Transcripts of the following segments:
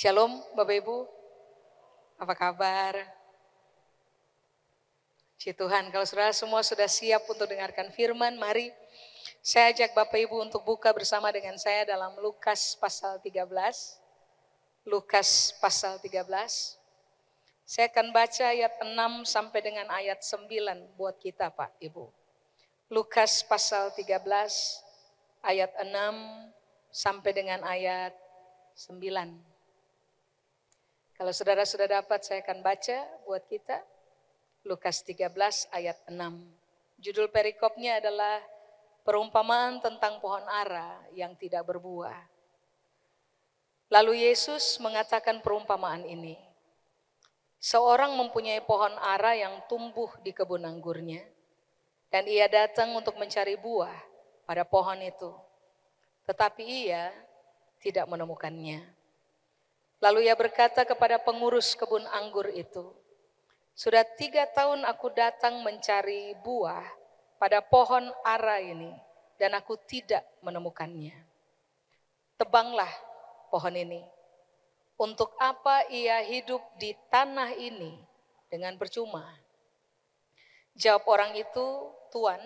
Shalom Bapak Ibu, apa kabar? Puji Tuhan, kalau saudara semua sudah siap untuk dengarkan firman, mari saya ajak Bapak Ibu untuk buka bersama dengan saya dalam Lukas pasal 13. Lukas pasal 13. Saya akan baca ayat 6 sampai dengan ayat 9 buat kita Pak Ibu. Lukas pasal 13 ayat 6 sampai dengan ayat 9. Kalau saudara sudah dapat, saya akan baca buat kita. Lukas 13 ayat 6. Judul perikopnya adalah perumpamaan tentang pohon ara yang tidak berbuah. Lalu Yesus mengatakan perumpamaan ini. Seorang mempunyai pohon ara yang tumbuh di kebun anggurnya. Dan ia datang untuk mencari buah pada pohon itu. Tetapi ia tidak menemukannya. Lalu ia berkata kepada pengurus kebun anggur itu, sudah 3 tahun aku datang mencari buah pada pohon ara ini dan aku tidak menemukannya. Tebanglah pohon ini. Untuk apa ia hidup di tanah ini dengan percuma? Jawab orang itu, Tuan,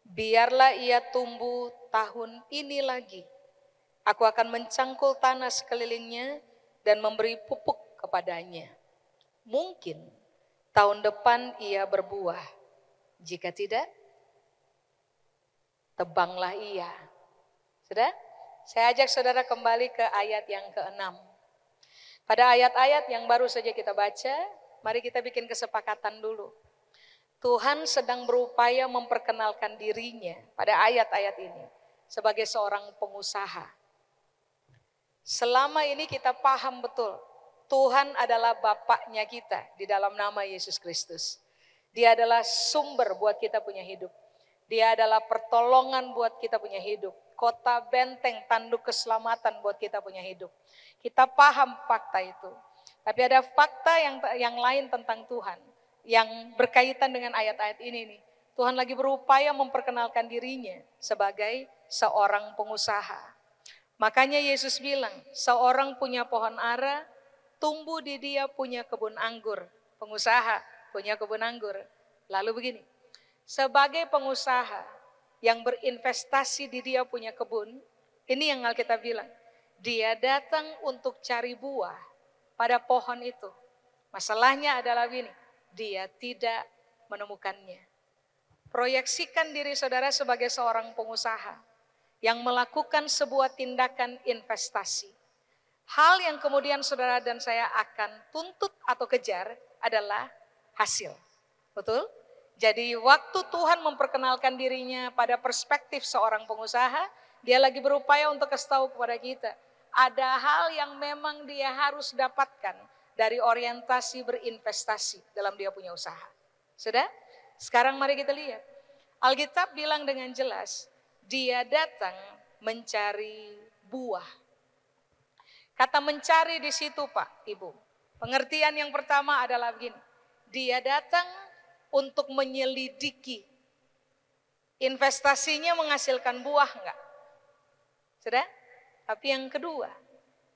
biarlah ia tumbuh tahun ini lagi. Aku akan mencangkul tanah sekelilingnya dan memberi pupuk kepadanya. Mungkin tahun depan ia berbuah. Jika tidak, tebanglah ia. Sudah? Saya ajak saudara kembali ke ayat yang ke-6. Pada ayat-ayat yang baru saja kita baca, mari kita bikin kesepakatan dulu. Tuhan sedang berupaya memperkenalkan dirinya pada ayat-ayat ini sebagai seorang pengusaha. Selama ini kita paham betul, Tuhan adalah Bapaknya kita di dalam nama Yesus Kristus. Dia adalah sumber buat kita punya hidup. Dia adalah pertolongan buat kita punya hidup. Kota benteng, tanduk keselamatan buat kita punya hidup. Kita paham fakta itu. Tapi ada fakta yang lain tentang Tuhan yang berkaitan dengan ayat-ayat ini nih. Tuhan lagi berupaya memperkenalkan dirinya sebagai seorang pengusaha. Makanya Yesus bilang, seorang punya pohon ara, tumbuh di dia punya kebun anggur. Pengusaha punya kebun anggur. Lalu begini, sebagai pengusaha yang berinvestasi di dia punya kebun, ini yang Alkitab bilang, dia datang untuk cari buah pada pohon itu. Masalahnya adalah begini, dia tidak menemukannya. Proyeksikan diri saudara sebagai seorang pengusaha yang melakukan sebuah tindakan investasi. Hal yang kemudian saudara dan saya akan tuntut atau kejar adalah hasil. Betul? Jadi waktu Tuhan memperkenalkan dirinya pada perspektif seorang pengusaha, dia lagi berupaya untuk kasih tahu kepada kita. Ada hal yang memang dia harus dapatkan dari orientasi berinvestasi dalam dia punya usaha. Sudah? Sekarang mari kita lihat. Alkitab bilang dengan jelas, dia datang mencari buah. Kata mencari di situ Pak, Ibu. Pengertian yang pertama adalah begini. Dia datang untuk menyelidiki. Investasinya menghasilkan buah enggak? Sudah? Tapi yang kedua,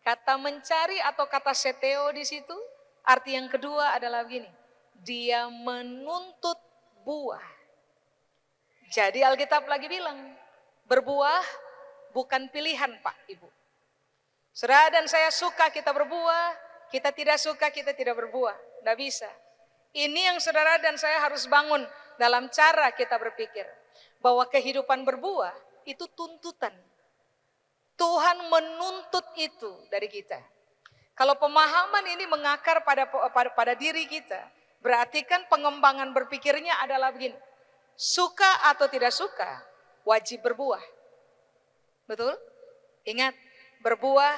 kata mencari atau kata seteo di situ, arti yang kedua adalah begini. Dia menuntut buah. Jadi Alkitab lagi bilang, berbuah bukan pilihan Pak Ibu. Saudara dan saya suka kita berbuah, kita tidak suka kita tidak berbuah. Tidak bisa. Ini yang saudara dan saya harus bangun dalam cara kita berpikir. Bahwa kehidupan berbuah itu tuntutan. Tuhan menuntut itu dari kita. Kalau pemahaman ini mengakar pada diri kita, berarti kan pengembangan berpikirnya adalah begini. Suka atau tidak suka, wajib berbuah. Betul? Ingat, berbuah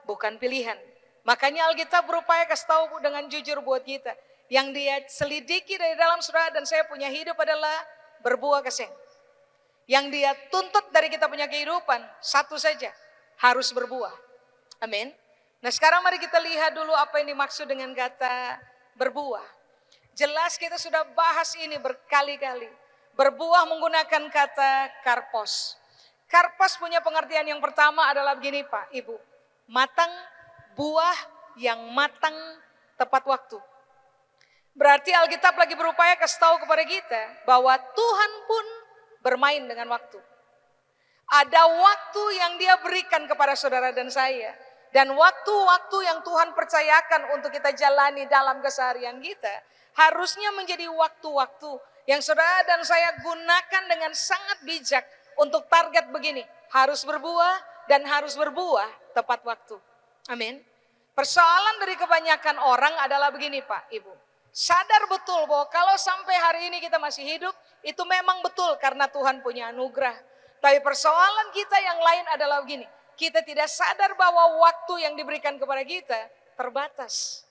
bukan pilihan. Makanya Alkitab berupaya kasih tahu dengan jujur buat kita. Yang dia selidiki dari dalam saudara dan saya punya hidup adalah berbuah kasih. Yang dia tuntut dari kita punya kehidupan, satu saja, harus berbuah. Amin. Nah sekarang mari kita lihat dulu apa yang dimaksud dengan kata berbuah. Jelas kita sudah bahas ini berkali-kali. Berbuah menggunakan kata karpos. Karpos punya pengertian yang pertama adalah begini Pak, Ibu. Matang buah yang matang tepat waktu. Berarti Alkitab lagi berupaya kasih tahu kepada kita bahwa Tuhan pun bermain dengan waktu. Ada waktu yang Dia berikan kepada saudara dan saya. Dan waktu-waktu yang Tuhan percayakan untuk kita jalani dalam keseharian kita harusnya menjadi waktu-waktu yang saudara dan saya gunakan dengan sangat bijak untuk target begini. Harus berbuah dan harus berbuah tepat waktu. Amin. Persoalan dari kebanyakan orang adalah begini Pak, Ibu. Sadar betul bahwa kalau sampai hari ini kita masih hidup, itu memang betul karena Tuhan punya anugerah. Tapi persoalan kita yang lain adalah begini. Kita tidak sadar bahwa waktu yang diberikan kepada kita terbatas.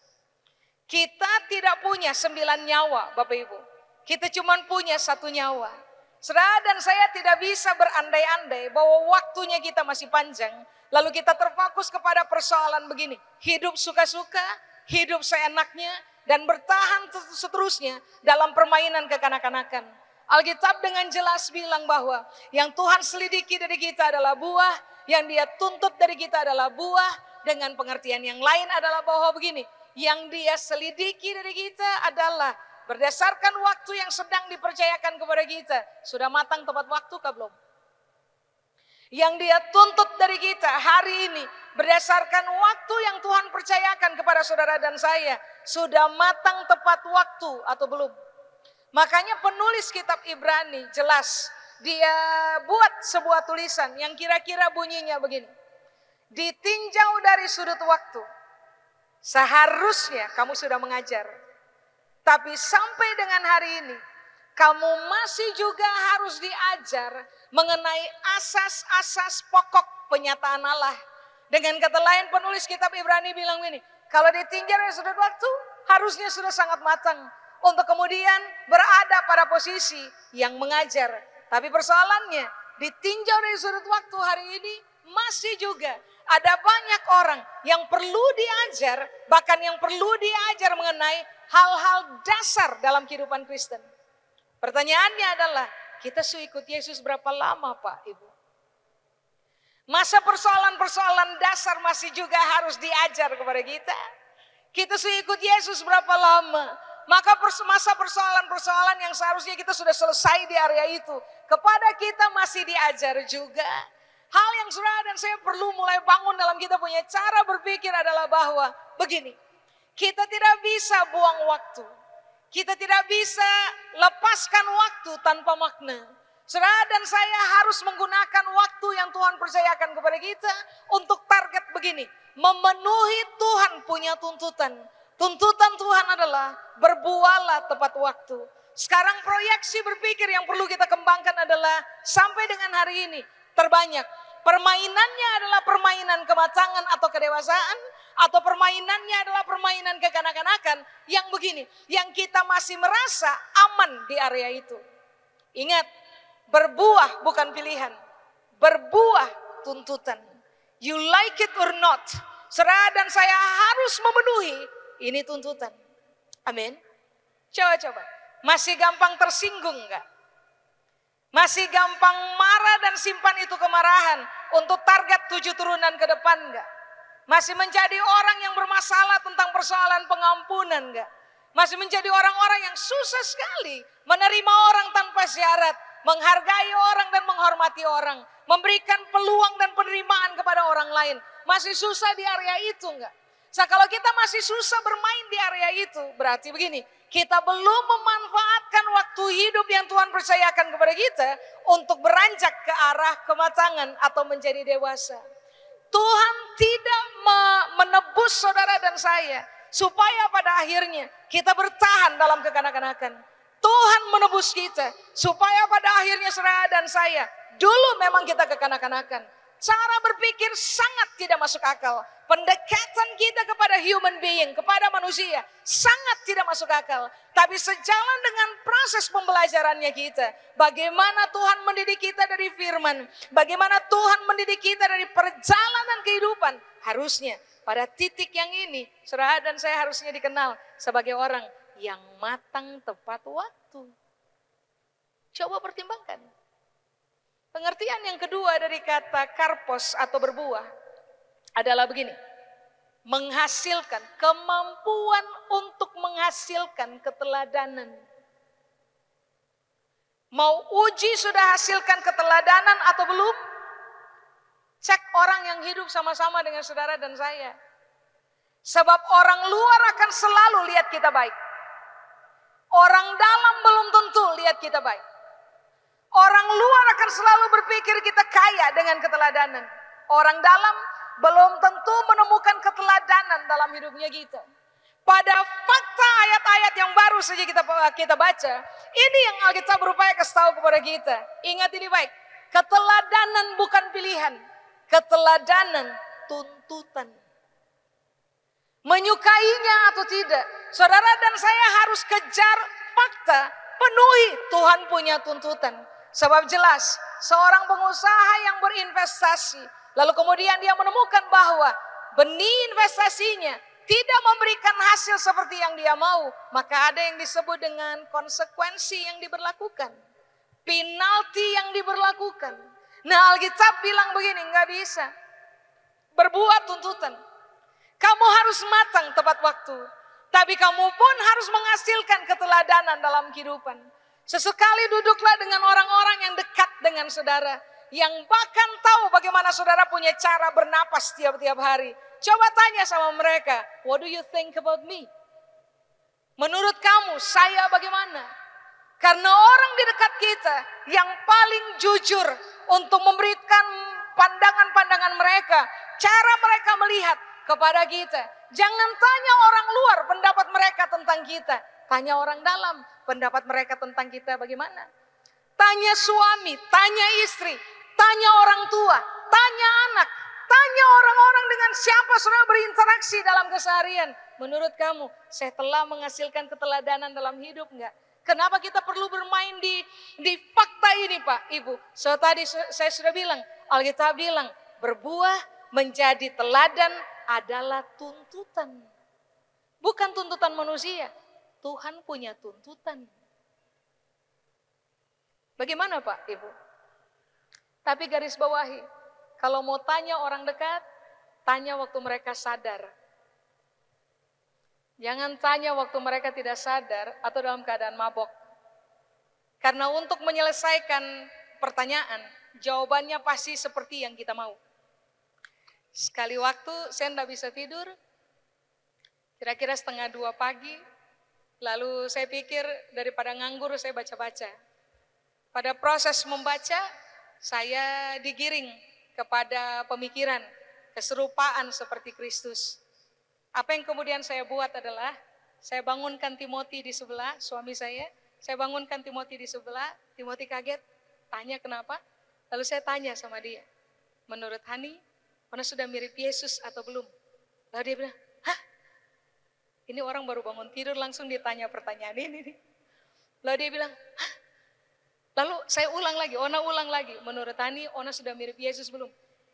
Kita tidak punya 9 nyawa Bapak Ibu. Kita cuma punya 1 nyawa. Saudara dan saya tidak bisa berandai-andai bahwa waktunya kita masih panjang. Lalu kita terfokus kepada persoalan begini. Hidup suka-suka, hidup seenaknya, dan bertahan seterusnya dalam permainan kekanak-kanakan. Alkitab dengan jelas bilang bahwa yang Tuhan selidiki dari kita adalah buah, yang Dia tuntut dari kita adalah buah, dengan pengertian yang lain adalah bahwa begini, yang Dia selidiki dari kita adalah berdasarkan waktu yang sedang dipercayakan kepada kita, sudah matang tepat waktu kah belum? Yang Dia tuntut dari kita hari ini berdasarkan waktu yang Tuhan percayakan kepada saudara dan saya, sudah matang tepat waktu atau belum? Makanya penulis kitab Ibrani jelas, dia buat sebuah tulisan yang kira-kira bunyinya begini. Ditinjau dari sudut waktu, seharusnya kamu sudah mengajar. Tapi sampai dengan hari ini, kamu masih juga harus diajar mengenai asas-asas pokok penyataan Allah. Dengan kata lain penulis kitab Ibrani bilang ini, kalau ditinjau dari sudut waktu, harusnya sudah sangat matang untuk kemudian berada pada posisi yang mengajar. Tapi persoalannya, ditinjau dari sudut waktu hari ini, masih juga ada banyak orang yang perlu diajar, bahkan yang perlu diajar mengenai hal-hal dasar dalam kehidupan Kristen. Pertanyaannya adalah, kita sudah ikut Yesus berapa lama Pak, Ibu? Masa persoalan-persoalan dasar masih juga harus diajar kepada kita? Kita sudah ikut Yesus berapa lama? Maka masa persoalan-persoalan yang seharusnya kita sudah selesai di area itu, kepada kita masih diajar juga. Hal yang saudara dan saya perlu mulai bangun dalam kita punya cara berpikir adalah bahwa begini, kita tidak bisa buang waktu. Kita tidak bisa lepaskan waktu tanpa makna. Saudara dan saya harus menggunakan waktu yang Tuhan percayakan kepada kita untuk target begini. Memenuhi Tuhan punya tuntutan. Tuntutan Tuhan adalah berbuahlah tepat waktu. Sekarang proyeksi berpikir yang perlu kita kembangkan adalah sampai dengan hari ini terbanyak. Permainannya adalah permainan kematangan atau kedewasaan, atau permainannya adalah permainan kekanak-kanakan yang begini, yang kita masih merasa aman di area itu. Ingat, berbuah bukan pilihan, berbuah tuntutan. You like it or not, saudara dan saya harus memenuhi ini tuntutan. Amin. Coba-coba, masih gampang tersinggung enggak? Masih gampang marah dan simpan itu kemarahan untuk target 7 turunan ke depan enggak? Masih menjadi orang yang bermasalah tentang persoalan pengampunan enggak? Masih menjadi orang-orang yang susah sekali menerima orang tanpa syarat, menghargai orang dan menghormati orang, memberikan peluang dan penerimaan kepada orang lain. Masih susah di area itu enggak? Kalau kita masih susah bermain di area itu, berarti begini, kita belum memanfaatkan waktu hidup yang Tuhan percayakan kepada kita untuk beranjak ke arah kematangan atau menjadi dewasa. Tuhan tidak menebus saudara dan saya supaya pada akhirnya kita bertahan dalam kekanak-kanakan. Tuhan menebus kita supaya pada akhirnya saudara dan saya, dulu memang kita kekanak-kanakan. Cara berpikir sangat tidak masuk akal. Pendekatan kita kepada human being, kepada manusia sangat tidak masuk akal. Tapi sejalan dengan proses pembelajarannya kita, bagaimana Tuhan mendidik kita dari firman, bagaimana Tuhan mendidik kita dari perjalanan kehidupan, harusnya pada titik yang ini, saudara dan saya harusnya dikenal sebagai orang yang matang tepat waktu. Coba pertimbangkan. Pengertian yang kedua dari kata karpos atau berbuah adalah begini. menghasilkan, kemampuan untuk menghasilkan keteladanan. Mau uji sudah hasilkan keteladanan atau belum? Cek orang yang hidup sama-sama dengan saudara dan saya. Sebab orang luar akan selalu lihat kita baik. Orang dalam belum tentu lihat kita baik. Orang luar akan selalu berpikir kita kaya dengan keteladanan. Orang dalam belum tentu menemukan keteladanan dalam hidupnya kita. Pada fakta ayat-ayat yang baru saja kita baca, ini yang Alkitab berupaya kasih tahu kepada kita. Ingat ini baik, keteladanan bukan pilihan, keteladanan tuntutan. Menyukainya atau tidak, saudara dan saya harus kejar fakta, penuhi Tuhan punya tuntutan. Sebab jelas, seorang pengusaha yang berinvestasi, lalu kemudian dia menemukan bahwa benih investasinya tidak memberikan hasil seperti yang dia mau, maka ada yang disebut dengan konsekuensi yang diberlakukan, penalti yang diberlakukan. Nah, Alkitab bilang begini, nggak bisa berbuat tuntutan. Kamu harus matang tepat waktu, tapi kamu pun harus menghasilkan keteladanan dalam kehidupan. Sesekali duduklah dengan orang-orang yang dekat dengan saudara, yang bahkan tahu bagaimana saudara punya cara bernapas tiap-tiap hari. Coba tanya sama mereka, what do you think about me? Menurut kamu, saya bagaimana? Karena orang di dekat kita yang paling jujur untuk memberikan pandangan-pandangan mereka, cara mereka melihat kepada kita. Jangan tanya orang luar pendapat mereka tentang kita. Tanya orang dalam pendapat mereka tentang kita bagaimana. Tanya suami, tanya istri, tanya orang tua, tanya anak. Tanya orang-orang dengan siapa saudara berinteraksi dalam keseharian. Menurut kamu, saya telah menghasilkan keteladanan dalam hidup enggak? Kenapa kita perlu bermain di fakta ini Pak, Ibu? So tadi saya sudah bilang, Alkitab bilang, berbuah menjadi teladan adalah tuntutan. Bukan tuntutan manusia, Tuhan punya tuntutan. Bagaimana Pak, Ibu? Tapi garis bawahi, kalau mau tanya orang dekat, tanya waktu mereka sadar. Jangan tanya waktu mereka tidak sadar atau dalam keadaan mabok. Karena untuk menyelesaikan pertanyaan, jawabannya pasti seperti yang kita mau. Sekali waktu saya tidak bisa tidur, kira-kira 1:30 pagi, lalu saya pikir daripada nganggur saya baca-baca. Pada proses membaca, saya digiring kepada pemikiran, keserupaan seperti Kristus. Apa yang kemudian saya buat adalah, saya bangunkan Timothy di sebelah, suami saya bangunkan Timothy di sebelah, Timothy kaget, tanya kenapa, lalu saya tanya sama dia, menurut Hani, Ona sudah mirip Yesus atau belum? Lalu dia bilang, hah? Ini orang baru bangun tidur langsung ditanya pertanyaan ini. Lalu dia bilang, hah? Lalu saya ulang lagi, Ona ulang lagi. Menurut Hani, Ona sudah mirip Yesus belum?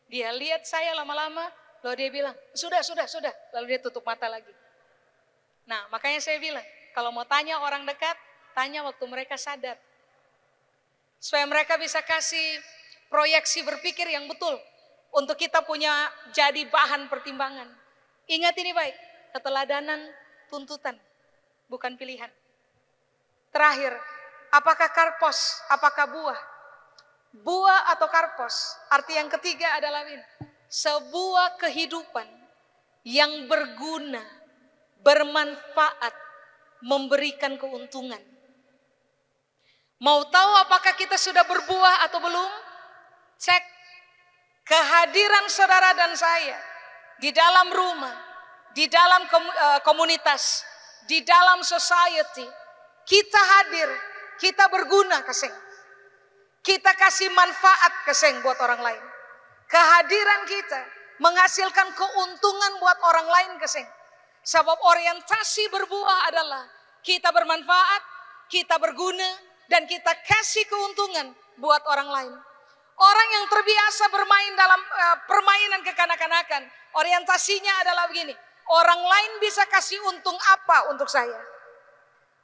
Dia lihat saya lama-lama, lalu dia bilang, sudah. Lalu dia tutup mata lagi. Nah, makanya saya bilang, kalau mau tanya orang dekat, tanya waktu mereka sadar. Supaya mereka bisa kasih proyeksi berpikir yang betul. Untuk kita punya jadi bahan pertimbangan. Ingat ini baik, keteladanan tuntutan, bukan pilihan. Terakhir, apakah karpos, apakah buah? Buah atau karpos, arti yang ketiga adalah ini, sebuah kehidupan yang berguna, bermanfaat, memberikan keuntungan. Mau tahu apakah kita sudah berbuah atau belum? Cek kehadiran saudara dan saya di dalam rumah, di dalam komunitas, di dalam society. Kita hadir, kita berguna keseng. Kita kasih manfaat keseng buat orang lain. Kehadiran kita menghasilkan keuntungan buat orang lain keseng. Sebab orientasi berbuah adalah kita bermanfaat, kita berguna, dan kita kasih keuntungan buat orang lain. Orang yang terbiasa bermain dalam permainan kekanak-kanakan, orientasinya adalah begini, orang lain bisa kasih untung apa untuk saya?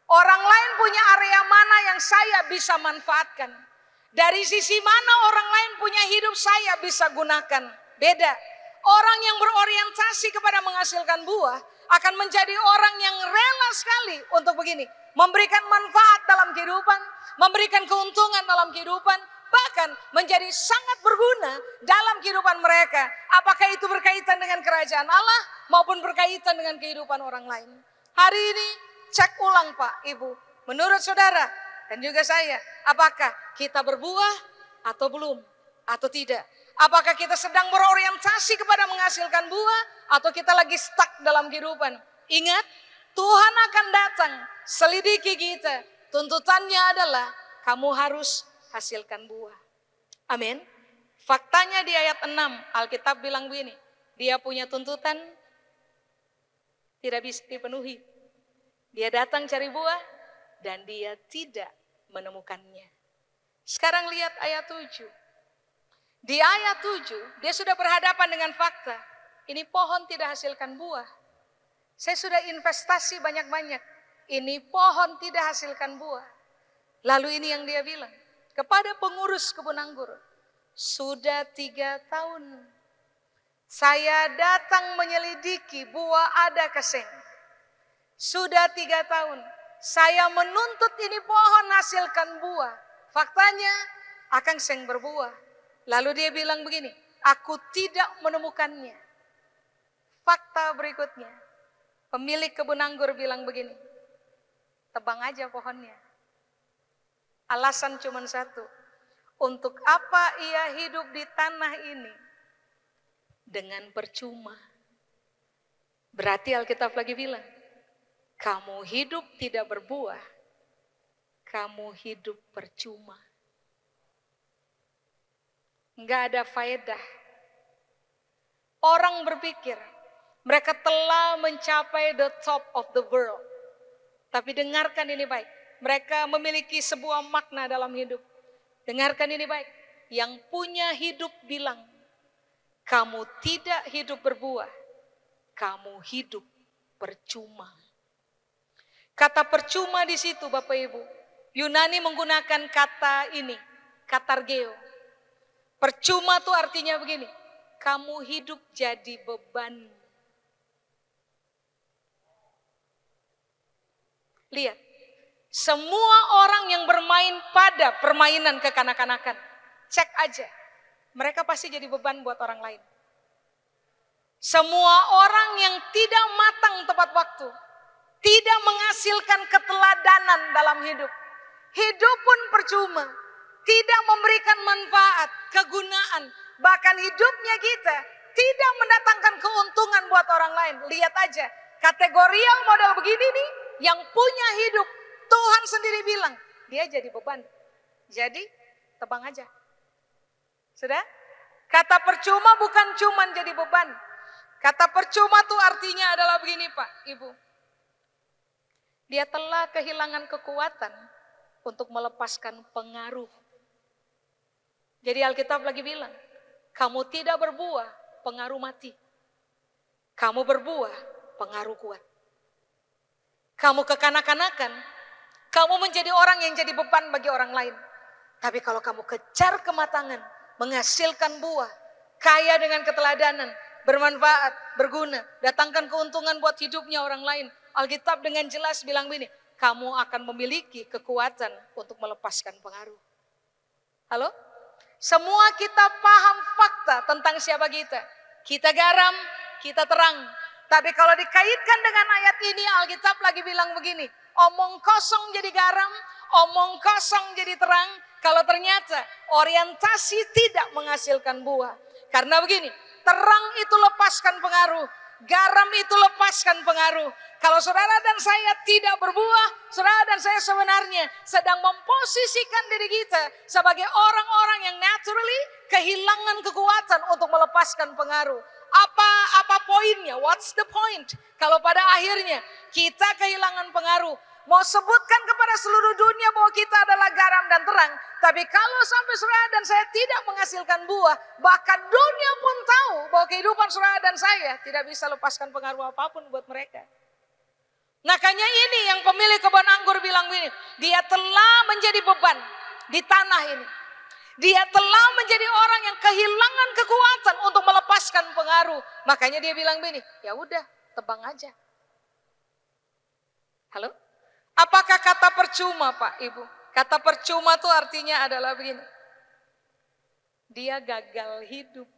Orang lain punya area mana yang saya bisa manfaatkan? Dari sisi mana orang lain punya hidup saya bisa gunakan? Beda. Orang yang berorientasi kepada menghasilkan buah akan menjadi orang yang rela sekali untuk begini. Memberikan manfaat dalam kehidupan, memberikan keuntungan dalam kehidupan, bahkan menjadi sangat berguna dalam kehidupan mereka. Apakah itu berkaitan dengan kerajaan Allah maupun berkaitan dengan kehidupan orang lain. Hari ini cek ulang Pak, Ibu. Menurut saudara dan juga saya, apakah kita berbuah atau belum? Atau tidak? Apakah kita sedang berorientasi kepada menghasilkan buah atau kita lagi stuck dalam kehidupan? Ingat, Tuhan akan datang selidiki kita. Tuntutannya adalah kamu harus hasilkan buah. Amin. Faktanya di ayat 6 Alkitab bilang begini, dia punya tuntutan tidak bisa dipenuhi. Dia datang cari buah dan dia tidak menemukannya. Sekarang lihat ayat 7. Di ayat 7 dia sudah berhadapan dengan fakta. Ini pohon tidak hasilkan buah. Saya sudah investasi banyak-banyak. Ini pohon tidak hasilkan buah. Lalu ini yang dia bilang kepada pengurus kebun anggur. Sudah 3 tahun saya datang menyelidiki buah ada keseng. Sudah 3 tahun saya menuntut ini pohon hasilkan buah. Faktanya akan seng berbuah. Lalu dia bilang begini, aku tidak menemukannya. Fakta berikutnya, pemilik kebun anggur bilang begini, tebang aja pohonnya. Alasan cuma satu, untuk apa ia hidup di tanah ini dengan percuma. Berarti Alkitab lagi bilang, kamu hidup tidak berbuah, kamu hidup percuma. Enggak ada faedah. Orang berpikir mereka telah mencapai the top of the world. Tapi dengarkan ini baik. Mereka memiliki sebuah makna dalam hidup. Dengarkan ini baik. Yang punya hidup bilang, kamu tidak hidup berbuah, kamu hidup percuma. Kata percuma di situ Bapak Ibu, Yunani menggunakan kata ini, katargeo. Percuma tuh artinya begini, kamu hidup jadi beban. Lihat, semua orang yang bermain pada permainan kekanak-kanakan, cek aja, mereka pasti jadi beban buat orang lain. Semua orang yang tidak matang tepat waktu, tidak menghasilkan keteladanan dalam hidup, hidup pun percuma. Tidak memberikan manfaat, kegunaan, bahkan hidupnya kita tidak mendatangkan keuntungan buat orang lain. Lihat aja, kategorial model begini nih, yang punya hidup, Tuhan sendiri bilang, dia jadi beban. Jadi, tebang aja. Sudah? Kata percuma bukan cuman jadi beban. Kata percuma tuh artinya adalah begini Pak, Ibu. Dia telah kehilangan kekuatan untuk melepaskan pengaruh. Jadi Alkitab lagi bilang, kamu tidak berbuah, pengaruh mati. Kamu berbuah, pengaruh kuat. Kamu kekanak-kanakan, kamu menjadi orang yang jadi beban bagi orang lain. Tapi kalau kamu kejar kematangan, menghasilkan buah, kaya dengan keteladanan, bermanfaat, berguna, datangkan keuntungan buat hidupnya orang lain. Alkitab dengan jelas bilang begini, kamu akan memiliki kekuatan untuk melepaskan pengaruh. Halo? Semua kita paham fakta tentang siapa kita. Kita garam, kita terang. Tapi kalau dikaitkan dengan ayat ini, Alkitab lagi bilang begini, omong kosong jadi garam, omong kosong jadi terang. Kalau ternyata orientasi tidak menghasilkan buah. Karena begini, terang itu lepaskan pengaruh, garam itu lepaskan pengaruh. Kalau saudara dan saya tidak berbuah, saudara dan saya sebenarnya sedang memposisikan diri kita sebagai orang-orang yang naturally kehilangan kekuatan untuk melepaskan pengaruh. Apa poinnya? What's the point? Kalau pada akhirnya kita kehilangan pengaruh, mau sebutkan kepada seluruh dunia bahwa kita adalah garam dan terang, tapi kalau sampai saudara dan saya tidak menghasilkan buah, bahkan dunia pun tahu bahwa kehidupan saudara dan saya tidak bisa lepaskan pengaruh apapun buat mereka. Makanya ini yang pemilik kebun anggur bilang begini, dia telah menjadi beban di tanah ini. Dia telah menjadi orang yang kehilangan kekuatan untuk melepaskan pengaruh. Makanya dia bilang begini, ya udah, tebang aja. Halo? Apakah kata percuma, Pak, Ibu? Kata percuma itu artinya adalah begini. Dia gagal hidup.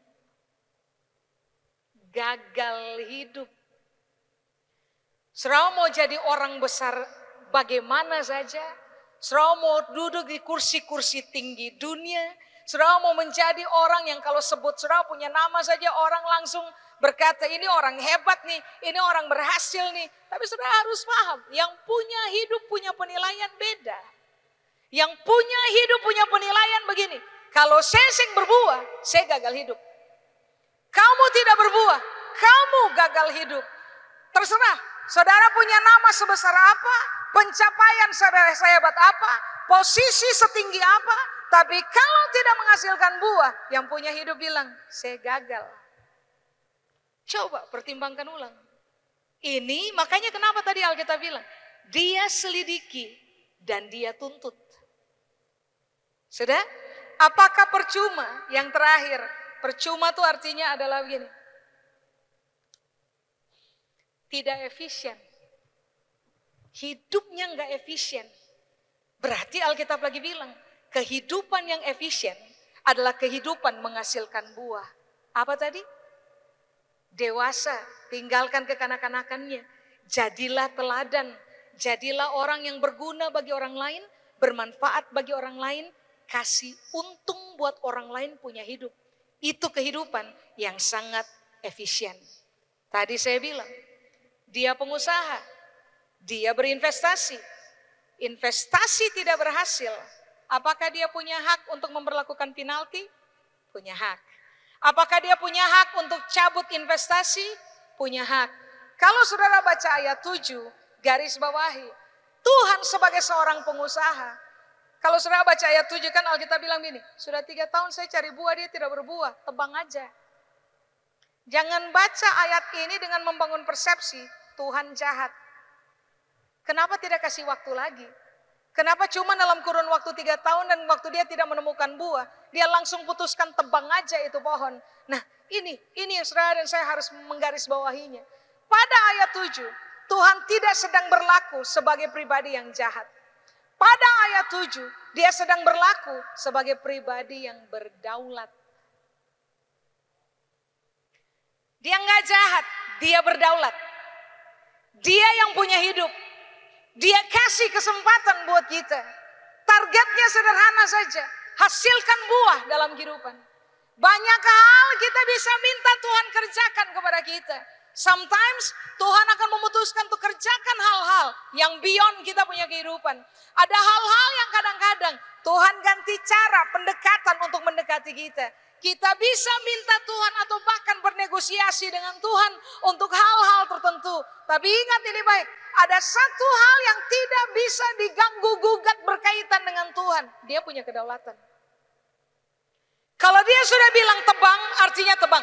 Gagal hidup. Saudara mau jadi orang besar bagaimana saja. Saudara mau duduk di kursi-kursi tinggi dunia. Saudara mau menjadi orang yang kalau sebut saudara punya nama saja orang langsung berkata ini orang hebat nih, ini orang berhasil nih. Tapi saudara harus paham, yang punya hidup punya penilaian beda. Yang punya hidup punya penilaian begini. Kalau saya berbuah, saya gagal hidup. Kamu tidak berbuah, kamu gagal hidup. Terserah, saudara punya nama sebesar apa, pencapaian saudara sehebat apa, posisi setinggi apa, tapi kalau tidak menghasilkan buah, yang punya hidup bilang, saya gagal. Coba pertimbangkan ulang. Ini makanya kenapa tadi Alkitab bilang, dia selidiki dan dia tuntut. Sudah? Apakah percuma? Yang terakhir, percuma itu artinya adalah begini. Tidak efisien. Hidupnya enggak efisien. Berarti Alkitab lagi bilang, kehidupan yang efisien adalah kehidupan menghasilkan buah. Apa tadi? Dewasa, tinggalkan kekanak-kanakannya. Jadilah teladan, jadilah orang yang berguna bagi orang lain, bermanfaat bagi orang lain, kasih untung buat orang lain punya hidup. Itu kehidupan yang sangat efisien. Tadi saya bilang, dia pengusaha, dia berinvestasi. Investasi tidak berhasil. Apakah dia punya hak untuk memperlakukan penalti? Punya hak. Apakah dia punya hak untuk cabut investasi? Punya hak. Kalau saudara baca ayat 7, garis bawahi. Tuhan sebagai seorang pengusaha. Kalau saudara baca ayat 7 kan Alkitab bilang gini, sudah 3 tahun saya cari buah dia tidak berbuah, tebang aja. Jangan baca ayat ini dengan membangun persepsi Tuhan jahat. Kenapa tidak kasih waktu lagi? Kenapa cuma dalam kurun waktu 3 tahun dan waktu dia tidak menemukan buah, dia langsung putuskan tebang aja itu pohon. Nah ini yang saudara dan saya harus menggarisbawahinya. Pada ayat 7, Tuhan tidak sedang berlaku sebagai pribadi yang jahat. Pada ayat 7, dia sedang berlaku sebagai pribadi yang berdaulat. Dia enggak jahat, dia berdaulat. Dia yang punya hidup. Dia kasih kesempatan buat kita. Targetnya sederhana saja, hasilkan buah dalam kehidupan. Banyak hal kita bisa minta Tuhan kerjakan kepada kita. Sometimes Tuhan akan memutuskan untuk kerjakan hal-hal yang beyond kita punya kehidupan. Ada hal-hal yang kadang-kadang Tuhan ganti cara pendekatan untuk mendekati kita. Kita bisa minta Tuhan atau bahkan bernegosiasi dengan Tuhan untuk hal-hal tertentu. Tapi ingat ini baik, ada satu hal yang tidak bisa diganggu-gugat berkaitan dengan Tuhan. Dia punya kedaulatan. Kalau dia sudah bilang tebang, artinya tebang.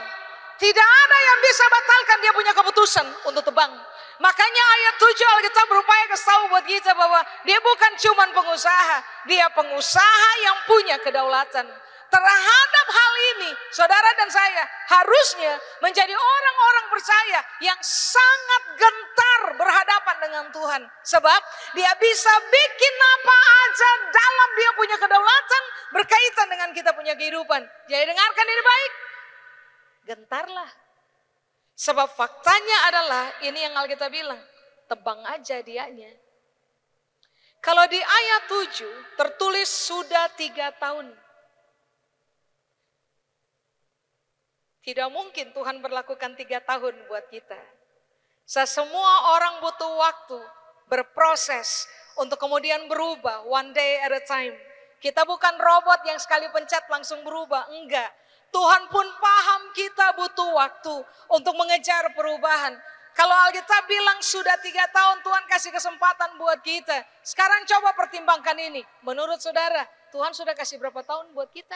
Tidak ada yang bisa batalkan dia punya keputusan untuk tebang. Makanya ayat 7 Alkitab berupaya kasih tahu buat kita bahwa dia bukan cuma pengusaha. Dia pengusaha yang punya kedaulatan. Terhadap hal ini, saudara dan saya harusnya menjadi orang-orang percaya yang sangat gentar berhadapan dengan Tuhan. Sebab dia bisa bikin apa aja dalam dia punya kedaulatan berkaitan dengan kita punya kehidupan. Jadi dengarkan ini baik. Gentarlah. Sebab faktanya adalah ini yang Alkitab bilang, tebang aja dianya. Kalau di ayat 7 tertulis sudah 3 tahun. Tidak mungkin Tuhan berlakukan 3 tahun buat kita. Semua orang butuh waktu berproses untuk kemudian berubah one day at a time. Kita bukan robot yang sekali pencet langsung berubah, enggak. Tuhan pun paham kita butuh waktu untuk mengejar perubahan. Kalau Alkitab bilang sudah 3 tahun Tuhan kasih kesempatan buat kita. Sekarang coba pertimbangkan ini. Menurut saudara, Tuhan sudah kasih berapa tahun buat kita?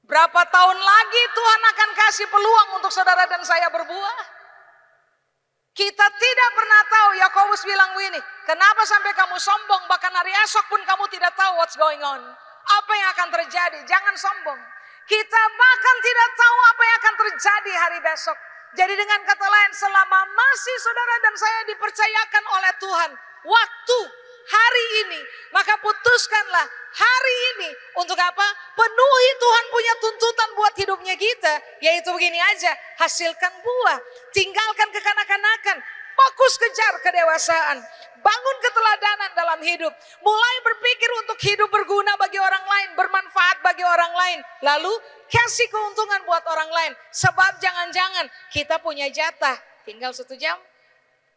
Berapa tahun lagi Tuhan akan kasih peluang untuk saudara dan saya berbuah? Kita tidak pernah tahu, Yakobus bilang begini, kenapa sampai kamu sombong, bahkan hari esok pun kamu tidak tahu what's going on. Apa yang akan terjadi, jangan sombong. Kita bahkan tidak tahu apa yang akan terjadi hari besok. Jadi dengan kata lain, selama masih saudara dan saya dipercayakan oleh Tuhan, waktu, hari ini, maka putuskanlah hari ini untuk apa? Penuhi Tuhan punya tuntutan buat hidupnya kita, yaitu begini aja, hasilkan buah, tinggalkan kekanak-kanakan, fokus kejar kedewasaan, bangun keteladanan dalam hidup, mulai berpikir untuk hidup berguna bagi orang lain, bermanfaat bagi orang lain, lalu kasih keuntungan buat orang lain. Sebab jangan-jangan kita punya jatah, tinggal 1 jam,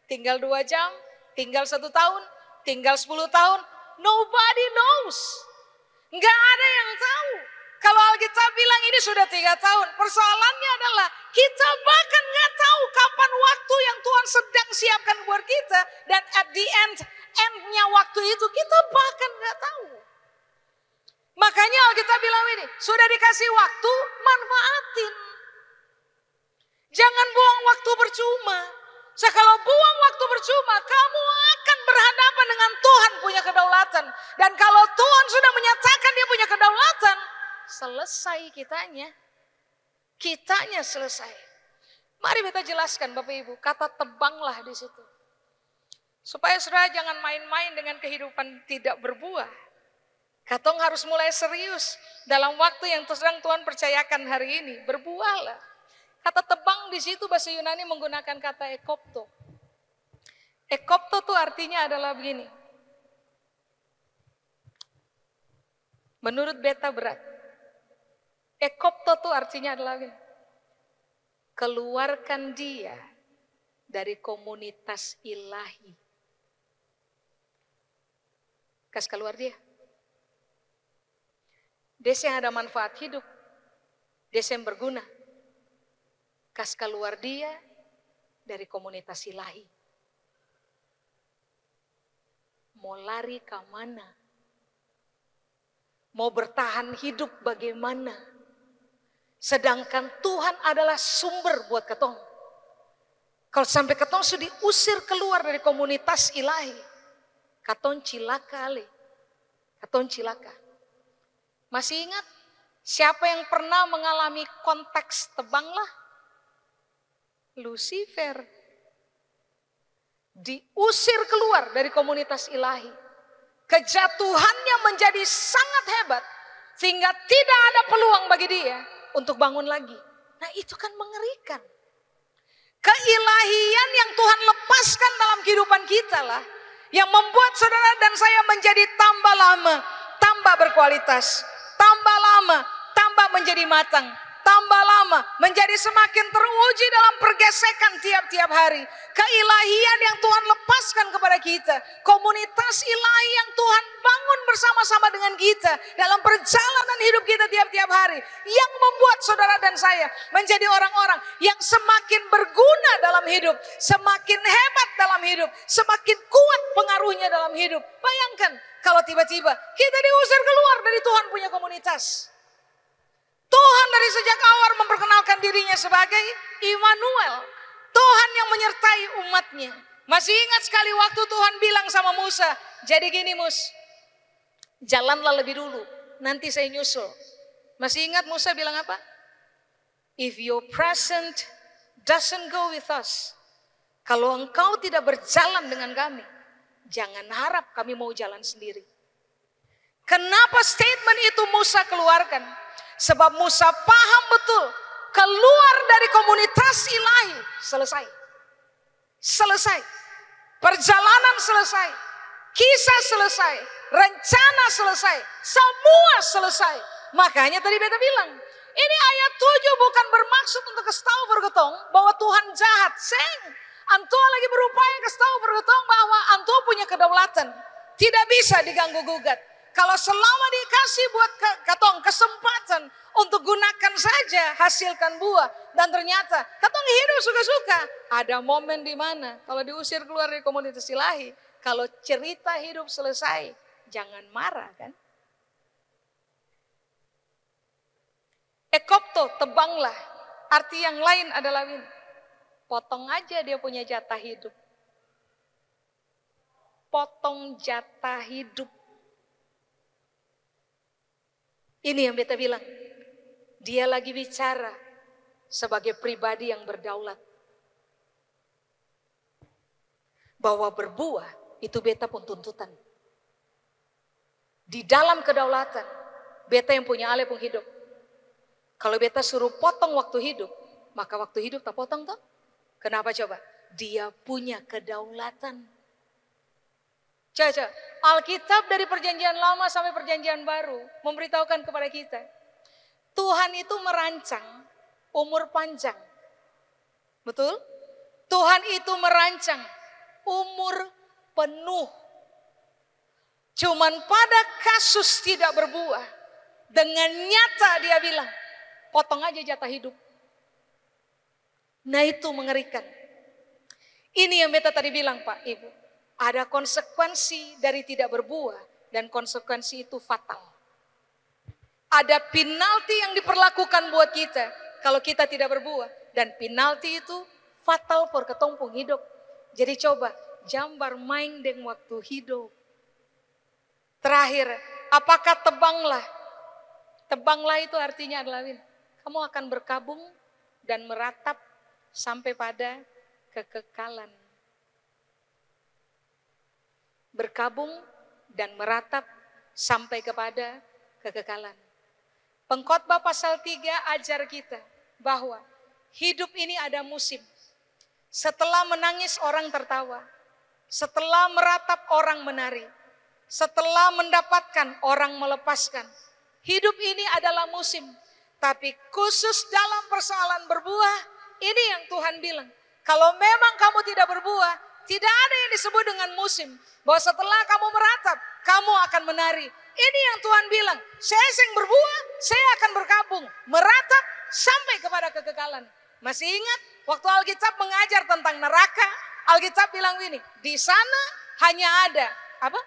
tinggal 2 jam, tinggal 1 tahun, tinggal 10 tahun, nobody knows. Nggak ada yang tahu. Kalau Alkitab bilang ini sudah 3 tahun, persoalannya adalah kita bahkan nggak tahu kapan waktu yang Tuhan sedang siapkan buat kita. Dan at the endnya waktu itu kita bahkan nggak tahu. Makanya Alkitab bilang ini, sudah dikasih waktu, manfaatin. Jangan buang waktu percuma. Kalau buang waktu percuma, kamu akan berhadapan dengan Tuhan punya kedaulatan. Dan kalau Tuhan sudah menyatakan dia punya kedaulatan, selesai kitanya. Kitanya selesai. Mari kita jelaskan Bapak Ibu, kata tebanglah di situ. Supaya saudara jangan main-main dengan kehidupan tidak berbuah. Katong harus mulai serius dalam waktu yang sedang Tuhan percayakan hari ini. Berbuahlah. Kata tebang di situ bahasa Yunani menggunakan kata ekopto. Ekopto itu artinya adalah begini. Menurut beta berat. Ekopto itu artinya adalah begini. Keluarkan dia dari komunitas ilahi. Kasih keluar dia. Desa yang ada manfaat hidup. Desa yang berguna. Kasih keluar dia dari komunitas ilahi. Mau lari ke mana? Mau bertahan hidup bagaimana? Sedangkan Tuhan adalah sumber buat ketong. Kalau sampai ketong sudah diusir keluar dari komunitas ilahi, ketong cilaka ale. Ketong cilaka. Masih ingat siapa yang pernah mengalami konteks tebanglah? Lucifer. Diusir keluar dari komunitas ilahi. Kejatuhannya menjadi sangat hebat. Sehingga tidak ada peluang bagi dia untuk bangun lagi. Nah itu kan mengerikan. Keilahian yang Tuhan lepaskan dalam kehidupan kita lah. Yang membuat saudara dan saya menjadi tambah lama, tambah berkualitas. Tambah lama, tambah menjadi matang. Tambah lama, menjadi semakin teruji dalam pergesekan tiap-tiap hari. Keilahian yang Tuhan lepaskan kepada kita. Komunitas ilahi yang Tuhan bangun bersama-sama dengan kita. Dalam perjalanan hidup kita tiap-tiap hari. Yang membuat saudara dan saya menjadi orang-orang yang semakin berguna dalam hidup. Semakin hebat dalam hidup. Semakin kuat pengaruhnya dalam hidup. Bayangkan kalau tiba-tiba kita diusir keluar dari Tuhan punya komunitas. Tuhan dari sejak awal memperkenalkan dirinya sebagai Immanuel. Tuhan yang menyertai umatnya. Masih ingat sekali waktu Tuhan bilang sama Musa, jadi gini Mus, jalanlah lebih dulu, nanti saya nyusul. Masih ingat Musa bilang apa? If your present doesn't go with us, kalau engkau tidak berjalan dengan kami, jangan harap kami mau jalan sendiri. Kenapa statement itu Musa keluarkan? Sebab Musa paham betul, keluar dari komunitas ilahi, selesai. Selesai. Perjalanan selesai. Kisah selesai. Rencana selesai. Semua selesai. Makanya tadi beta bilang, ini ayat 7 bukan bermaksud untuk kasih tahu bergetong bahwa Tuhan jahat. Seng. Antua lagi berupaya kasih tahu bergetong bahwa Antua punya kedaulatan. Tidak bisa diganggu gugat. Kalau selama dikasih buat katong kesempatan untuk gunakan saja, hasilkan buah. Dan ternyata katong hidup suka-suka. Ada momen di mana kalau diusir keluar dari komunitas ilahi, kalau cerita hidup selesai, jangan marah kan. Ekopto, tebanglah. Arti yang lain adalah ini. potong aja dia punya jatah hidup. Potong jatah hidup. Ini yang beta bilang. Dia lagi bicara sebagai pribadi yang berdaulat. Bahwa berbuah itu beta pun tuntutan. Di dalam kedaulatan, beta yang punya alih pun hidup. Kalau beta suruh potong waktu hidup, maka waktu hidup tak potong toh? Kenapa coba? Dia punya kedaulatan. Coba, Alkitab dari perjanjian lama sampai perjanjian baru memberitahukan kepada kita. Tuhan itu merancang umur panjang. Betul? Tuhan itu merancang umur penuh. Cuman pada kasus tidak berbuah, dengan nyata dia bilang, potong aja jatah hidup. Nah itu mengerikan. Ini yang beta tadi bilang Pak Ibu. Ada konsekuensi dari tidak berbuah dan konsekuensi itu fatal. Ada penalti yang diperlakukan buat kita kalau kita tidak berbuah. Dan penalti itu fatal for ketumpung hidup. Jadi coba jambar main dengan waktu hidup. Terakhir, apakah tebanglah? Tebanglah itu artinya adalah kamu akan berkabung dan meratap sampai pada kekekalan. Berkabung dan meratap sampai kepada kekekalan. Pengkhotbah pasal 3 ajar kita bahwa hidup ini ada musim. Setelah menangis orang tertawa. Setelah meratap orang menari. Setelah mendapatkan orang melepaskan. Hidup ini adalah musim. Tapi khusus dalam persoalan berbuah, ini yang Tuhan bilang. Kalau memang kamu tidak berbuah, tidak ada yang disebut dengan musim. Bahwa setelah kamu meratap, kamu akan menari. Ini yang Tuhan bilang. Saya yang berbuah, saya akan berkabung. Meratap sampai kepada kekekalan. Masih ingat waktu Alkitab mengajar tentang neraka, Alkitab bilang gini, di sana hanya ada apa?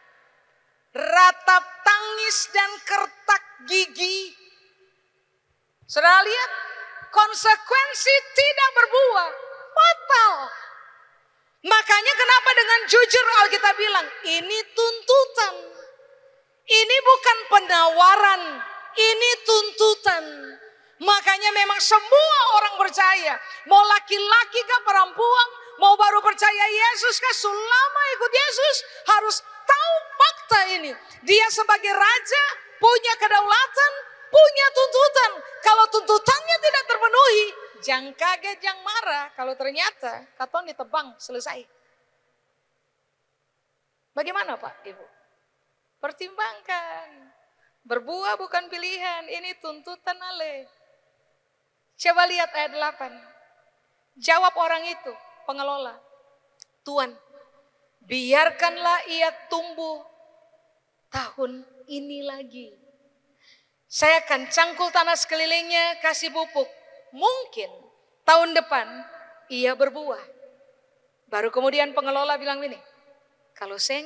Ratap tangis dan kertak gigi. Saudara lihat, konsekuensi tidak berbuah fatal. Makanya kenapa dengan jujur Alkitab bilang, ini tuntutan. Ini bukan penawaran, ini tuntutan. Makanya memang semua orang percaya, mau laki-laki kah perempuan, mau baru percaya Yesus kah, selama ikut Yesus harus tahu fakta ini. Dia sebagai raja punya kedaulatan, punya tuntutan. Kalau tuntutannya tidak terpenuhi, jangan kaget, jangan marah. Kalau ternyata katon ditebang, selesai. Bagaimana Pak Ibu? Pertimbangkan. Berbuah bukan pilihan, ini tuntutan Ale. Coba lihat ayat 8. Jawab orang itu, pengelola. Tuan, biarkanlah ia tumbuh tahun ini lagi. Saya akan cangkul tanah sekelilingnya, kasih pupuk. Mungkin tahun depan ia berbuah. Baru kemudian pengelola bilang ini, kalau seng,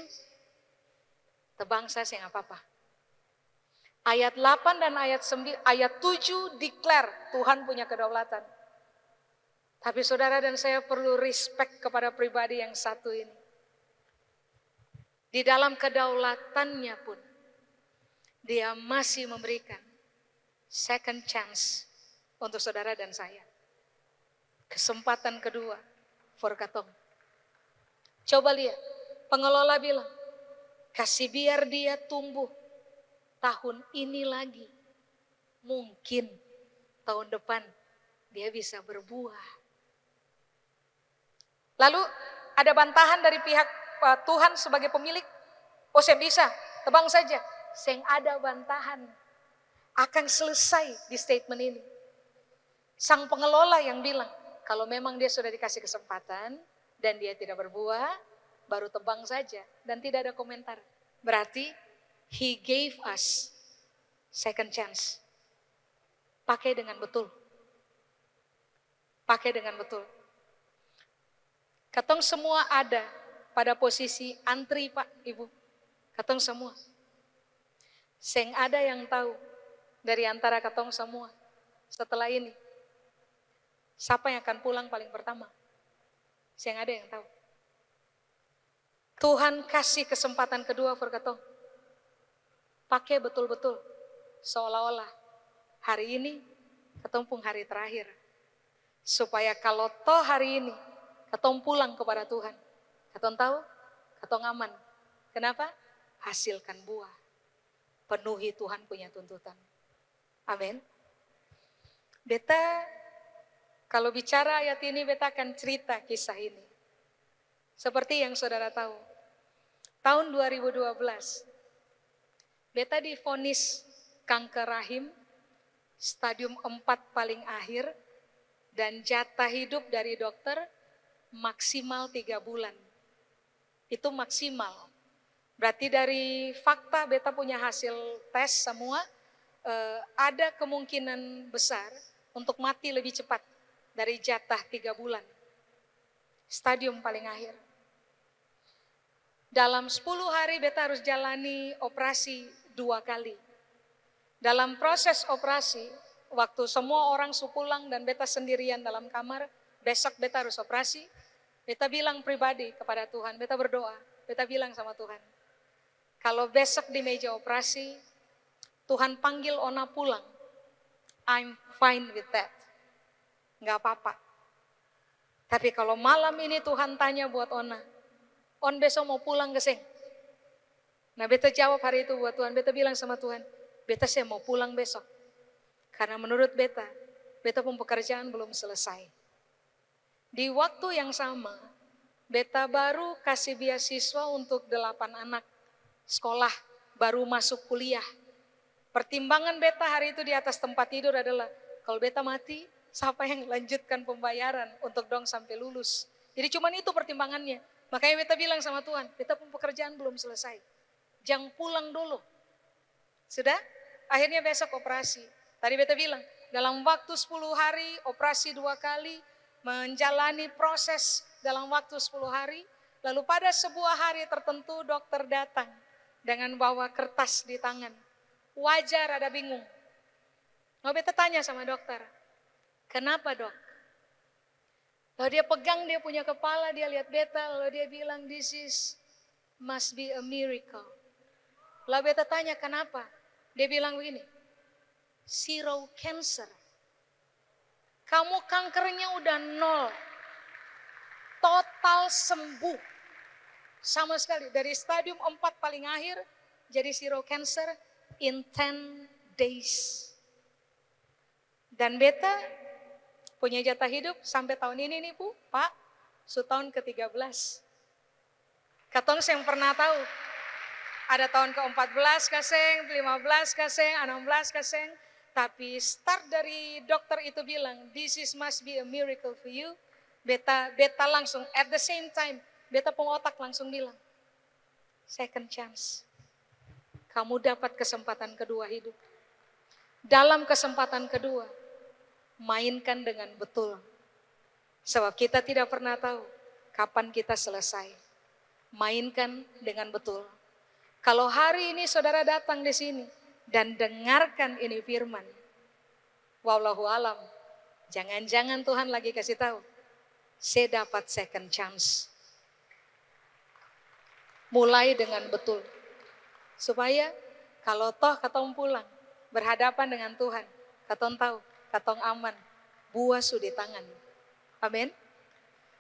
tebang saya seng apa-apa. Ayat 8 dan ayat 7 declare Tuhan punya kedaulatan. Tapi saudara dan saya perlu respect kepada pribadi yang satu ini. Di dalam kedaulatannya pun, dia masih memberikan second chance untuk saudara dan saya. Kesempatan kedua for katong. Coba lihat, pengelola bilang, kasih biar dia tumbuh tahun ini lagi. Mungkin tahun depan dia bisa berbuah. Lalu ada bantahan dari pihak Tuhan sebagai pemilik. Oh saya bisa, tebang saja. Saya ada bantahan. Akan selesai di statement ini. Sang pengelola yang bilang, kalau memang dia sudah dikasih kesempatan dan dia tidak berbuah, baru tebang saja dan tidak ada komentar. Berarti He gave us second chance. Pakai dengan betul. Pakai dengan betul. Katong semua ada pada posisi antri Pak Ibu. Katong semua. Seng ada yang tahu dari antara katong semua setelah ini. Siapa yang akan pulang paling pertama? Saya ada yang tahu. Tuhan kasih kesempatan kedua for ketong. Pakai betul-betul. Seolah-olah hari ini ketong pun hari terakhir. Supaya kalau toh hari ini ketong pulang kepada Tuhan. Ketong tahu, ketong aman. Kenapa? Hasilkan buah. Penuhi Tuhan punya tuntutan. Amin. Beta kalau bicara ayat ini beta akan cerita kisah ini. Seperti yang saudara tahu. Tahun 2012 beta divonis kanker rahim stadium 4 paling akhir dan jatah hidup dari dokter maksimal 3 bulan. Itu maksimal. Berarti dari fakta beta punya hasil tes semua ada kemungkinan besar untuk mati lebih cepat dari jatah 3 bulan. Stadium paling akhir. Dalam 10 hari beta harus jalani operasi 2 kali. Dalam proses operasi, waktu semua orang pulang dan beta sendirian dalam kamar, besok beta harus operasi, beta bilang pribadi kepada Tuhan, beta berdoa, beta bilang sama Tuhan, kalau besok di meja operasi, Tuhan panggil Ona pulang, I'm fine with that. Gak apa-apa. Tapi kalau malam ini Tuhan tanya buat Ona, On besok mau pulang ke seng? Nah beta jawab hari itu buat Tuhan, beta bilang sama Tuhan, beta saya mau pulang besok. Karena menurut beta pun pekerjaan belum selesai. Di waktu yang sama, beta baru kasih beasiswa untuk 8 anak sekolah, baru masuk kuliah. Pertimbangan beta hari itu di atas tempat tidur adalah, kalau beta mati, siapa yang lanjutkan pembayaran untuk dong sampai lulus. Jadi cuman itu pertimbangannya. Makanya beta bilang sama Tuhan, beta pun pekerjaan belum selesai. Jangan pulang dulu. Sudah? Akhirnya besok operasi. Tadi beta bilang, dalam waktu 10 hari, operasi 2 kali, menjalani proses dalam waktu 10 hari. Lalu pada sebuah hari tertentu dokter datang dengan bawa kertas di tangan. Wajar ada bingung. Mau beta tanya sama dokter, kenapa dok? Lalu dia pegang dia punya kepala, dia lihat beta, lalu dia bilang, this is must be a miracle. Lalu beta tanya kenapa? Dia bilang begini, zero cancer. Kamu kankernya udah 0. Total sembuh. Sama sekali, dari stadium 4 paling akhir, jadi zero cancer in 10 days. Dan beta punya jatah hidup sampai tahun ini nih Bu, Pak, tahun ke-13. Katong yang pernah tahu, ada tahun ke-14 kaseng, 15 kaseng, 16 kaseng. Tapi start dari dokter itu bilang, this is must be a miracle for you. Beta langsung, at the same time, beta pun otak langsung bilang, second chance. Kamu dapat kesempatan kedua hidup. Dalam kesempatan kedua, mainkan dengan betul. Sebab kita tidak pernah tahu kapan kita selesai. Mainkan dengan betul. Kalau hari ini saudara datang di sini dan dengarkan ini firman, wallahu alam, jangan-jangan Tuhan lagi kasih tahu, saya dapat second chance. Mulai dengan betul. Supaya kalau toh katong pulang, berhadapan dengan Tuhan, katong tahu, katong aman, buah sudah di tangan. Amin.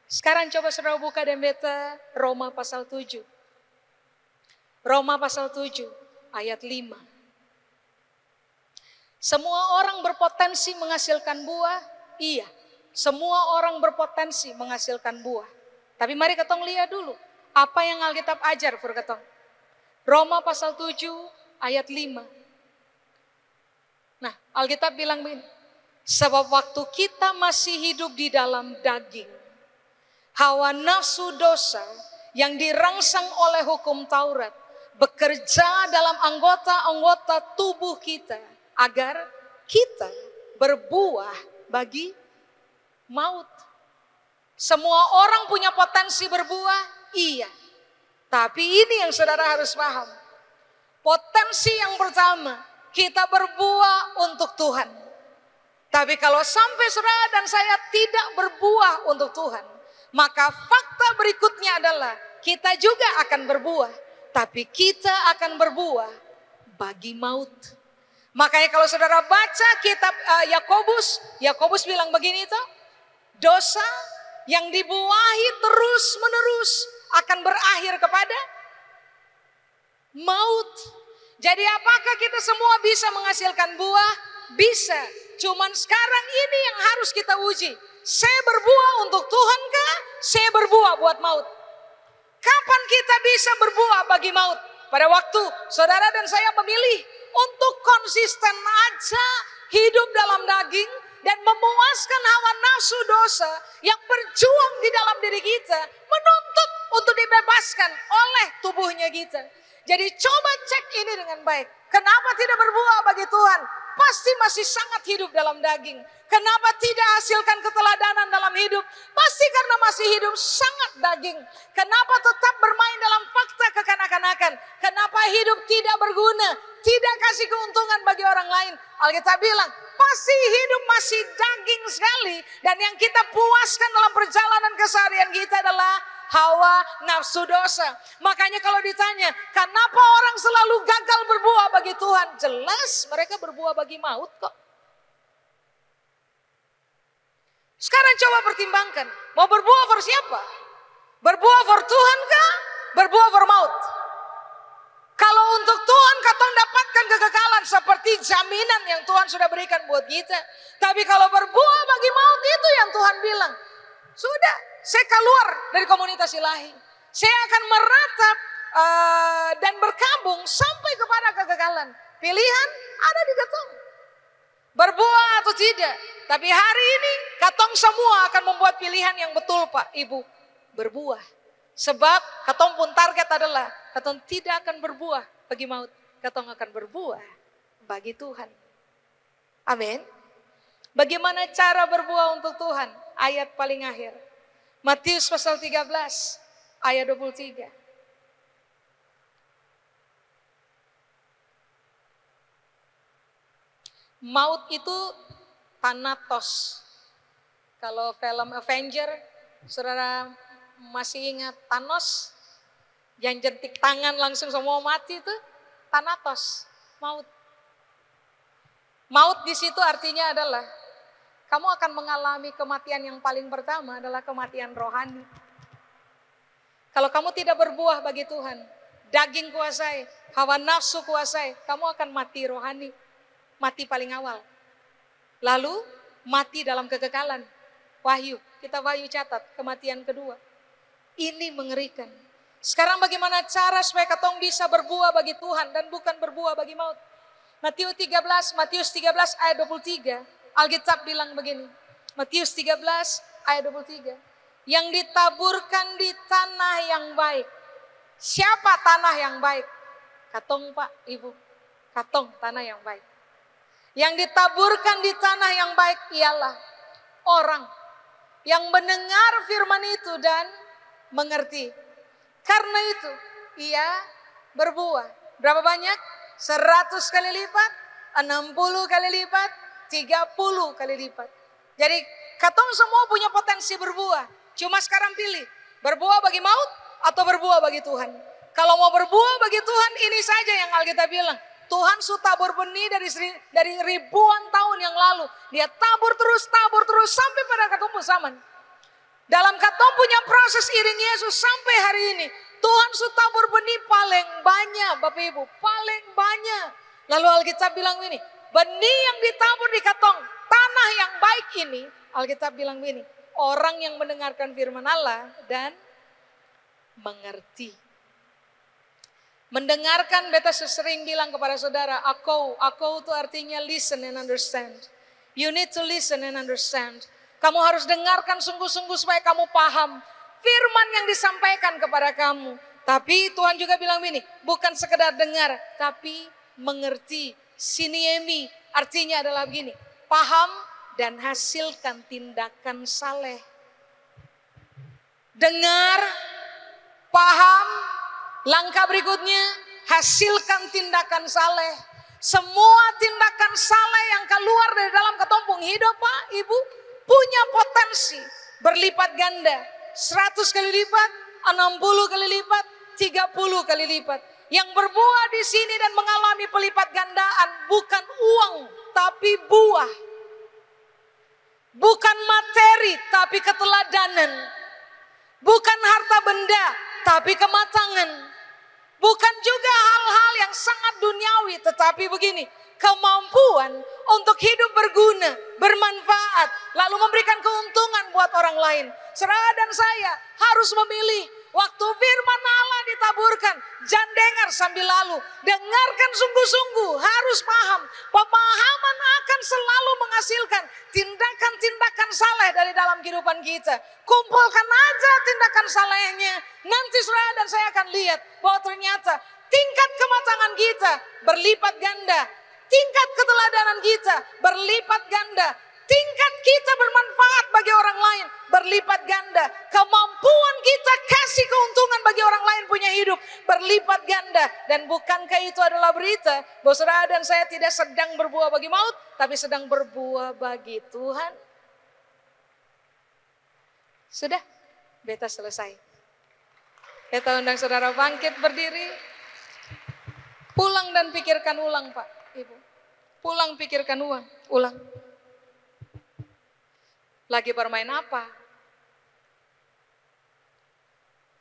Sekarang coba saudara buka dan beta Roma pasal 7. Roma pasal 7 ayat 5. Semua orang berpotensi menghasilkan buah, iya. Semua orang berpotensi menghasilkan buah. Tapi mari katong lihat dulu, apa yang Alkitab ajar for katong. Roma pasal 7 ayat 5. Nah, Alkitab bilang begini, sebab waktu kita masih hidup di dalam daging, hawa nafsu dosa yang dirangsang oleh hukum Taurat bekerja dalam anggota-anggota tubuh kita agar kita berbuah bagi maut. Semua orang punya potensi berbuah, iya. Tapi ini yang saudara harus paham. Potensi yang pertama, kita berbuah untuk Tuhan. Tapi kalau sampai saudara dan saya tidak berbuah untuk Tuhan, Maka fakta berikutnya adalah kita juga akan berbuah. Tapi kita akan berbuah bagi maut. Makanya kalau saudara baca kitab Yakobus bilang begini toh, dosa yang dibuahi terus menerus akan berakhir kepada maut. Jadi apakah kita semua bisa menghasilkan buah? Bisa. Cuman sekarang ini yang harus kita uji. Saya berbuah untuk Tuhan kah? Saya berbuah buat maut. Kapan kita bisa berbuah bagi maut? Pada waktu saudara dan saya memilih untuk konsisten aja hidup dalam daging dan memuaskan hawa nafsu dosa yang berjuang di dalam diri kita, menuntut untuk dibebaskan oleh tubuhnya kita. Jadi coba cek ini dengan baik. Kenapa tidak berbuah bagi Tuhan? Pasti masih sangat hidup dalam daging. Kenapa tidak hasilkan keteladanan dalam hidup? Pasti karena masih hidup sangat daging. Kenapa tetap bermain dalam fakta kekanak-kanakan? Kenapa hidup tidak berguna? Tidak kasih keuntungan bagi orang lain? Alkitab bilang, pasti hidup masih daging sekali. Dan yang kita puaskan dalam perjalanan keseharian kita adalah hawa nafsu dosa. Makanya kalau ditanya, kenapa orang selalu gagal berbuah bagi Tuhan? Jelas mereka berbuah bagi maut kok. Sekarang coba pertimbangkan, mau berbuah for siapa? Berbuah for Tuhan kah? Berbuah for maut? Kalau untuk Tuhan katong dapatkan kekekalan seperti jaminan yang Tuhan sudah berikan buat kita. Tapi kalau berbuah bagi maut itu yang Tuhan bilang, sudah, saya keluar dari komunitas ilahi. Saya akan meratap dan berkabung sampai kepada kekekalan. Pilihan ada di katong. Berbuah atau tidak. Tapi hari ini katong semua akan membuat pilihan yang betul Pak, Ibu. Berbuah. Sebab katong pun target adalah katong tidak akan berbuah bagi maut. Katong akan berbuah bagi Tuhan. Amin. Bagaimana cara berbuah untuk Tuhan? Ayat paling akhir. Matius pasal 13 ayat 23. Maut itu Thanatos. Kalau film Avenger, saudara masih ingat Thanos? Yang jentik tangan langsung semua mati itu Thanatos, maut. Maut di situ artinya adalah kamu akan mengalami kematian yang paling pertama adalah kematian rohani. Kalau kamu tidak berbuah bagi Tuhan, daging kuasai, hawa nafsu kuasai, kamu akan mati rohani. Mati paling awal. Lalu mati dalam kekekalan. Wahyu, kita Wahyu catat kematian kedua. Ini mengerikan. Sekarang bagaimana cara supaya katong bisa berbuah bagi Tuhan dan bukan berbuah bagi maut? Matius 13 ayat 23. Alkitab bilang begini. Matius 13 ayat 23. Yang ditaburkan di tanah yang baik. Siapa tanah yang baik? Katong Pak, Ibu. Katong tanah yang baik. Yang ditaburkan di tanah yang baik ialah orang yang mendengar firman itu dan mengerti. Karena itu ia berbuah. Berapa banyak? 100 kali lipat, 60 kali lipat, 30 kali lipat. Jadi katong semua punya potensi berbuah. Cuma sekarang pilih, berbuah bagi maut atau berbuah bagi Tuhan. Kalau mau berbuah bagi Tuhan, ini saja yang Alkitab bilang. Tuhan sudah tabur benih dari ribuan tahun yang lalu. Dia tabur terus sampai pada katong zaman. Dalam katong punya proses iring Yesus sampai hari ini. Tuhan sudah tabur benih paling banyak Bapak Ibu. Paling banyak. Lalu Alkitab bilang ini. Benih yang ditabur di katong. Tanah yang baik ini. Alkitab bilang ini. Orang yang mendengarkan firman Allah dan mengerti. Mendengarkan, beta sering bilang kepada saudara, aku itu artinya listen and understand. You need to listen and understand. Kamu harus dengarkan sungguh-sungguh supaya kamu paham firman yang disampaikan kepada kamu. Tapi Tuhan juga bilang ini, bukan sekedar dengar, tapi mengerti. Siniemi artinya adalah begini, paham dan hasilkan tindakan saleh. Dengar, paham, langkah berikutnya, hasilkan tindakan saleh. Semua tindakan saleh yang keluar dari dalam ketumpung hidup Pak, Ibu, punya potensi berlipat ganda. 100 kali lipat, 60 kali lipat, 30 kali lipat. Yang berbuah di sini dan mengalami pelipat gandaan bukan uang, tapi buah. Bukan materi, tapi keteladanan. Bukan harta benda, tapi kematangan. Bukan juga hal-hal yang sangat duniawi, tetapi begini, kemampuan untuk hidup berguna, bermanfaat, lalu memberikan keuntungan buat orang lain. Saudara dan saya harus memilih. Waktu firman Allah ditaburkan, jangan dengar sambil lalu. Dengarkan sungguh-sungguh, harus paham. Pemahaman akan selalu menghasilkan tindakan-tindakan saleh dari dalam kehidupan kita. Kumpulkan aja tindakan salehnya. Nanti saudara dan saya akan lihat bahwa ternyata tingkat kematangan kita berlipat ganda. Tingkat keteladanan kita berlipat ganda. Tingkat kita bermanfaat bagi orang lain berlipat ganda. Kemampuan kita kasih keuntungan bagi orang lain punya hidup berlipat ganda. Dan bukankah itu adalah berita bahwa saudara dan saya tidak sedang berbuah bagi maut, tapi sedang berbuah bagi Tuhan. Sudah, beta selesai. Kita undang saudara bangkit berdiri. Pulang dan pikirkan ulang, Pak, Ibu. Pulang pikirkan ulang. Lagi bermain apa?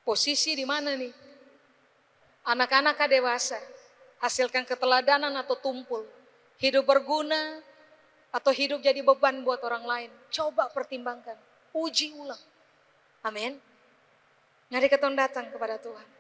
Posisi di mana nih? Anak-anak dewasa, hasilkan keteladanan atau tumpul. Hidup berguna atau hidup jadi beban buat orang lain. Coba pertimbangkan, uji ulang. Amin. Mari kita datang kepada Tuhan.